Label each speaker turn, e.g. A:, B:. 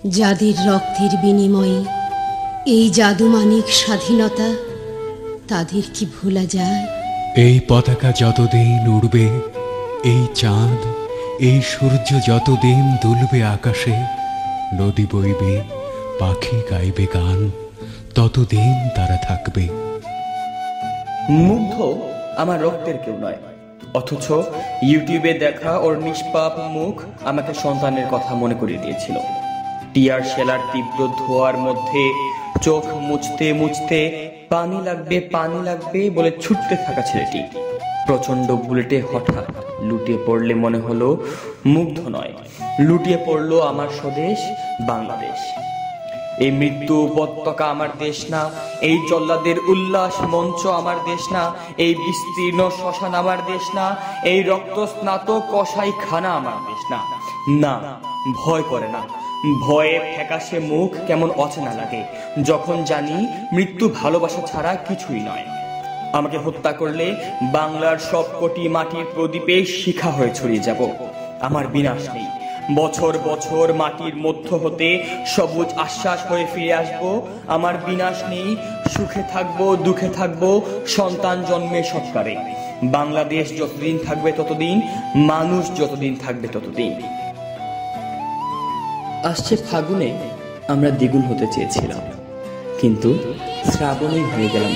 A: যাদের রক্তের বিনিময়ে এই জাদুমানিক স্বাধীনতা, তাদের কি ভোলা যায়?
B: এই পতাকা যতদিন উড়বে, এই চাঁদ এই সূর্য যতদিন দুলবে আকাশে, নদী বইবে, পাখি গাইবে গান, ততদিন তারা থাকবে।
C: মুগ্ধ আমার রক্তের কেউ নয়, অথচ ইউটিউবে দেখা ওর নিষ্পাপ মুখ আমাকে সন্তানের কথা মনে করিয়ে দিয়েছিল। টিয়ার শেলার তীব্র ধোয়ার মধ্যে চোখ মুছতে মুছতে পানি লাগবে বলে ছুটতে থাকা ছেলেটি প্রচন্ড বুলেটে হঠাৎ লুটিয়ে পড়লে মনে হলো মুগ্ধ নয়, লুটিয়ে পড়লো আমার স্বদেশ বাংলাদেশ। এই মৃত্যু উপত্যকা আমার দেশ না, এই জল্লাদের উল্লাস মঞ্চ আমার দেশ না, এই বিস্তীর্ণ শ্মশান আমার দেশ না, এই রক্ত স্নাত কসাই খানা আমার দেশ না। না, ভয় করে না, ভয়ে ফ্যাকাশে মুখ কেমন অচেনা লাগে যখন জানি মৃত্যু ভালোবাসা ছাড়া কিছুই নয়। আমাকে হত্যা করলে বাংলার সব কোটি মাটির প্রদীপে শিখা হয়ে ছড়িয়ে যাব। আমার বিনাশ নেই, বছর বছর মাটির মধ্য হতে সবুজ আশ্বাস হয়ে ফিরে আসব। আমার বিনাশ নেই, সুখে থাকবো দুঃখে থাকবো, সন্তান জন্মের সৎকারে। বাংলাদেশ যতদিন থাকবে ততদিন, মানুষ যতদিন থাকবে ততদিন। আসছে ফাগুনে আমরা দ্বিগুণ হতে চেয়েছিলাম, কিন্তু শ্রাবণেই হয়ে গেলাম।